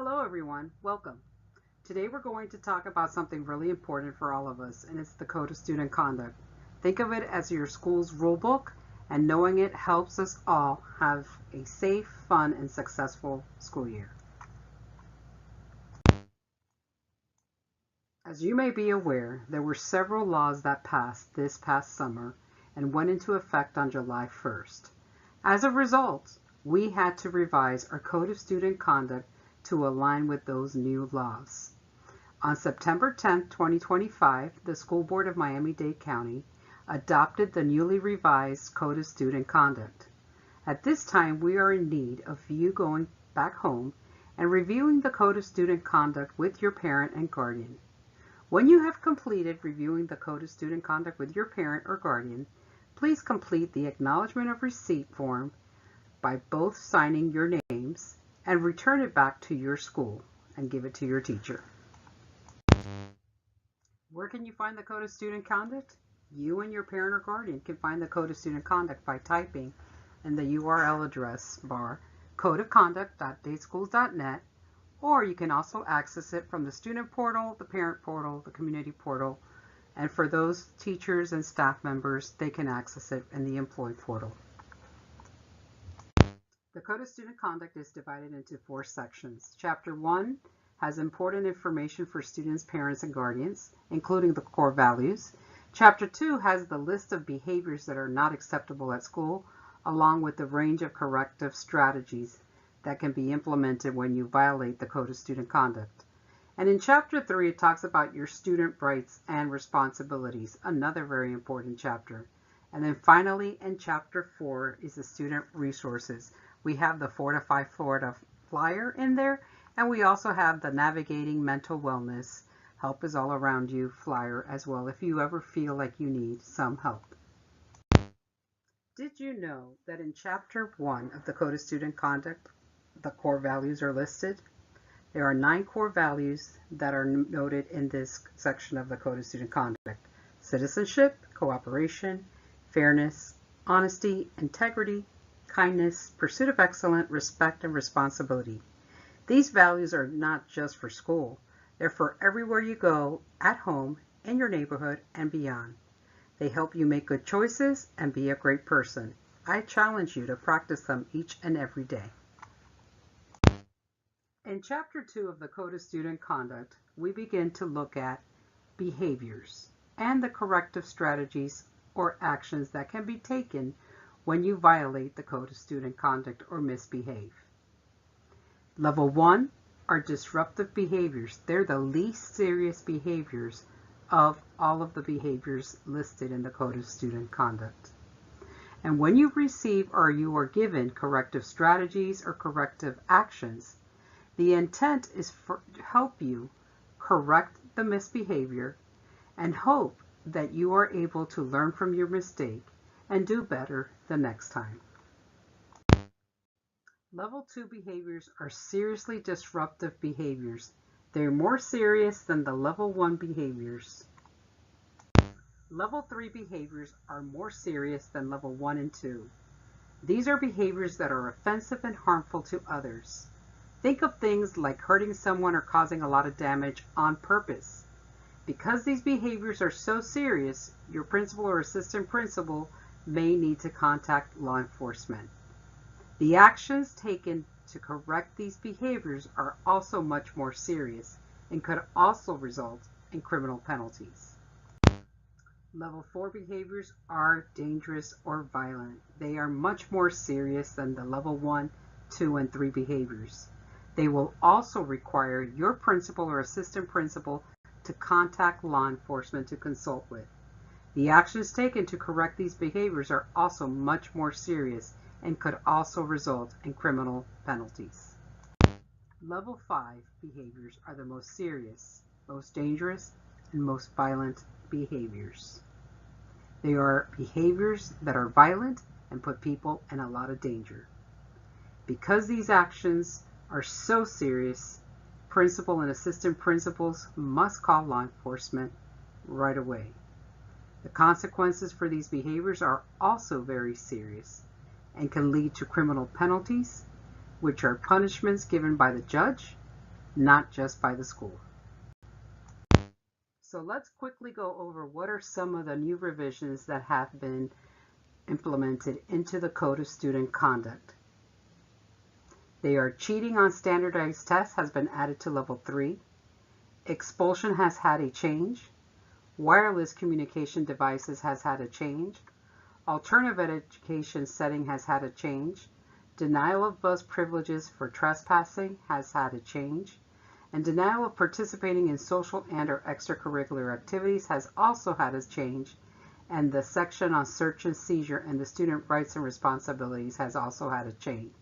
Hello everyone, welcome. Today we're going to talk about something really important for all of us, and it's the Code of Student Conduct. Think of it as your school's rule book, and knowing it helps us all have a safe, fun, and successful school year. As you may be aware, there were several laws that passed this past summer and went into effect on July 1st. As a result, we had to revise our Code of Student Conduct to align with those new laws. On September 10, 2025, the School Board of Miami-Dade County adopted the newly revised Code of Student Conduct. At this time, we are in need of you going back home and reviewing the Code of Student Conduct with your parent and guardian. When you have completed reviewing the Code of Student Conduct with your parent or guardian, please complete the Acknowledgement of Receipt form by both signing your names and return it back to your school and give it to your teacher. Where can you find the Code of Student Conduct? You and your parent or guardian can find the Code of Student Conduct by typing in the URL address bar codeofconduct.dadeschools.net, or you can also access it from the student portal, the parent portal, the community portal, and for those teachers and staff members, they can access it in the employee portal. The Code of Student Conduct is divided into 4 sections. Chapter 1 has important information for students, parents, and guardians, including the core values. Chapter 2 has the list of behaviors that are not acceptable at school, along with the range of corrective strategies that can be implemented when you violate the Code of Student Conduct. And in Chapter 3, it talks about your student rights and responsibilities, another very important chapter. And then finally, in Chapter 4 is the student resources. We have the Fortify Florida flyer in there, and we also have the Navigating Mental Wellness, Help is All Around You flyer as well, if you ever feel like you need some help. Did you know that in Chapter 1 of the Code of Student Conduct, the core values are listed? There are 9 core values that are noted in this section of the Code of Student Conduct: citizenship, cooperation, fairness, honesty, integrity, kindness, pursuit of excellence, respect, and responsibility. These values are not just for school. They're for everywhere you go, at home, in your neighborhood, and beyond. They help you make good choices and be a great person. I challenge you to practice them each and every day. In Chapter 2 of the Code of Student Conduct, we begin to look at behaviors and the corrective strategies or actions that can be taken when you violate the Code of Student Conduct or misbehave. Level 1 are disruptive behaviors. They're the least serious behaviors of all of the behaviors listed in the Code of Student Conduct. And when you receive or you are given corrective strategies or corrective actions, the intent is to help you correct the misbehavior and hope that you are able to learn from your mistake and do better the next time. Level 2 behaviors are seriously disruptive behaviors. They're more serious than the Level 1 behaviors. Level 3 behaviors are more serious than Level 1 and 2. These are behaviors that are offensive and harmful to others. Think of things like hurting someone or causing a lot of damage on purpose. Because these behaviors are so serious, your principal or assistant principal may need to contact law enforcement. The actions taken to correct these behaviors are also much more serious and could also result in criminal penalties. Level 4 behaviors are dangerous or violent. They are much more serious than the Level 1, 2, and 3 behaviors. They will also require your principal or assistant principal to contact law enforcement to consult with. The actions taken to correct these behaviors are also much more serious and could also result in criminal penalties. Level 5 behaviors are the most serious, most dangerous, and most violent behaviors. They are behaviors that are violent and put people in a lot of danger. Because these actions are so serious, principal and assistant principals must call law enforcement right away. The consequences for these behaviors are also very serious and can lead to criminal penalties, which are punishments given by the judge not just by the school. So let's quickly go over what are some of the new revisions that have been implemented into the Code of Student Conduct. They are cheating on standardized tests has been added to level 3. Expulsion has had a change. Wireless communication devices has had a change. Alternative education setting has had a change. Denial of bus privileges for trespassing has had a change. And denial of participating in social and/or extracurricular activities has also had a change. And the section on search and seizure and the student rights and responsibilities has also had a change.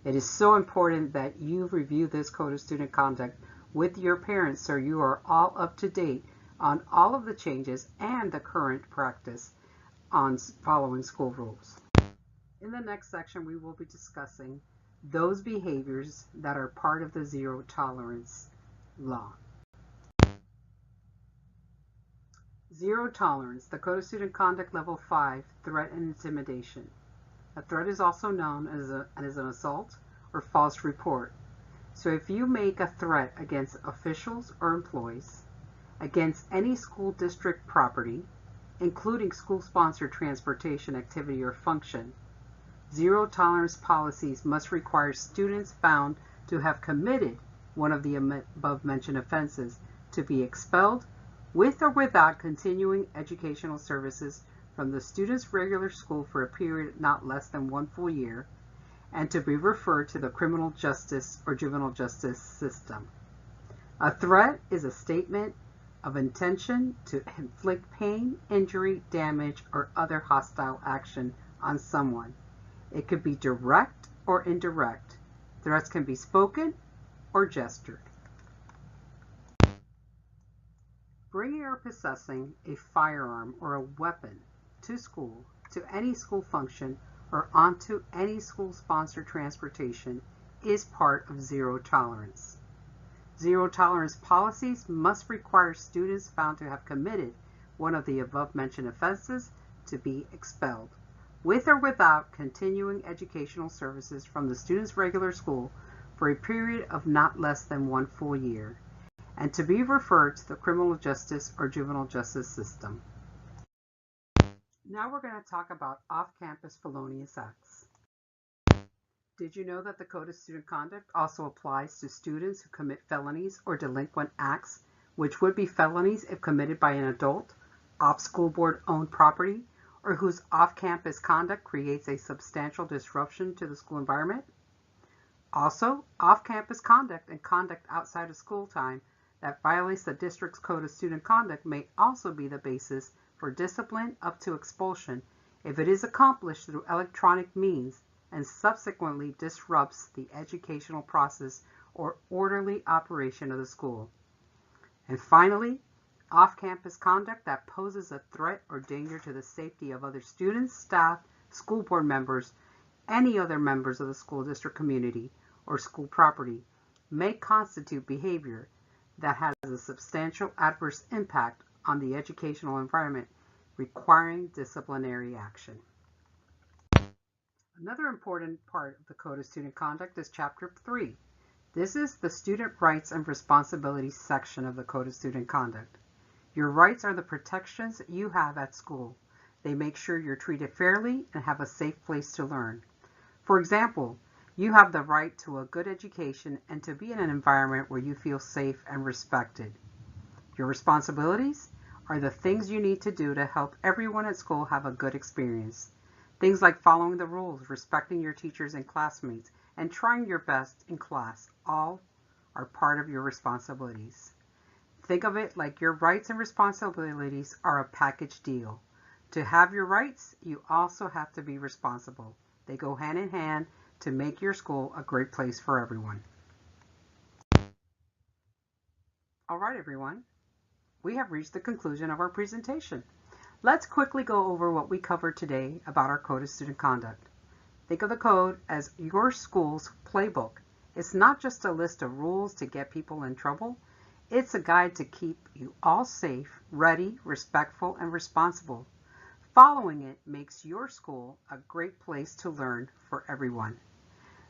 It is so important that you review this Code of Student Conduct with your parents so you are all up to date on all of the changes and the current practice on following school rules. In the next section, we will be discussing those behaviors that are part of the zero tolerance law. Zero tolerance, the Code of Student Conduct Level 5, threat and intimidation. A threat is also known as an assault or false report. So if you make a threat against officials or employees, against any school district property, including school-sponsored transportation activity or function, zero tolerance policies must require students found to have committed one of the above-mentioned offenses to be expelled with or without continuing educational services from the student's regular school for a period not less than 1 full year, and to be referred to the criminal justice or juvenile justice system. A threat is a statement of intention to inflict pain, injury, damage, or other hostile action on someone. It could be direct or indirect. Threats can be spoken or gestured. Bringing or possessing a firearm or a weapon to school, to any school function, or onto any school-sponsored transportation is part of zero tolerance. Zero tolerance policies must require students found to have committed one of the above-mentioned offenses to be expelled, with or without continuing educational services from the student's regular school for a period of not less than 1 full year, and to be referred to the criminal justice or juvenile justice system. Now we're going to talk about off-campus felonious acts. Did you know that the Code of Student Conduct also applies to students who commit felonies or delinquent acts, which would be felonies if committed by an adult, off school board owned property, or whose off-campus conduct creates a substantial disruption to the school environment? Also, off-campus conduct and conduct outside of school time that violates the district's Code of Student Conduct may also be the basis for discipline up to expulsion if it is accomplished through electronic means and subsequently disrupts the educational process or orderly operation of the school. And finally, off-campus conduct that poses a threat or danger to the safety of other students, staff, school board members, any other members of the school district community, or school property may constitute behavior that has a substantial adverse impact on the educational environment, requiring disciplinary action. Another important part of the Code of Student Conduct is Chapter 3. This is the Student Rights and Responsibilities section of the Code of Student Conduct. Your rights are the protections you have at school. They make sure you're treated fairly and have a safe place to learn. For example, you have the right to a good education and to be in an environment where you feel safe and respected. Your responsibilities are the things you need to do to help everyone at school have a good experience. Things like following the rules, respecting your teachers and classmates, and trying your best in class, all are part of your responsibilities. Think of it like your rights and responsibilities are a package deal. To have your rights, you also have to be responsible. They go hand in hand to make your school a great place for everyone. All right, everyone. We have reached the conclusion of our presentation. Let's quickly go over what we covered today about our Code of Student Conduct. Think of the code as your school's playbook. It's not just a list of rules to get people in trouble. It's a guide to keep you all safe, ready, respectful, and responsible. Following it makes your school a great place to learn for everyone.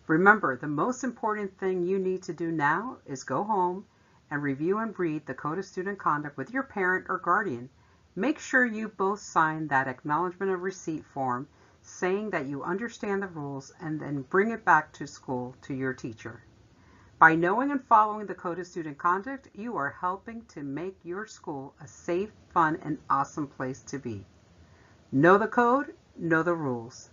Remember, the most important thing you need to do now is go home and review and read the Code of Student Conduct with your parent or guardian. Make sure you both sign that acknowledgement of receipt form saying that you understand the rules, and then bring it back to school to your teacher. By knowing and following the Code of Student Conduct, you are helping to make your school a safe, fun, and awesome place to be. Know the code, know the rules.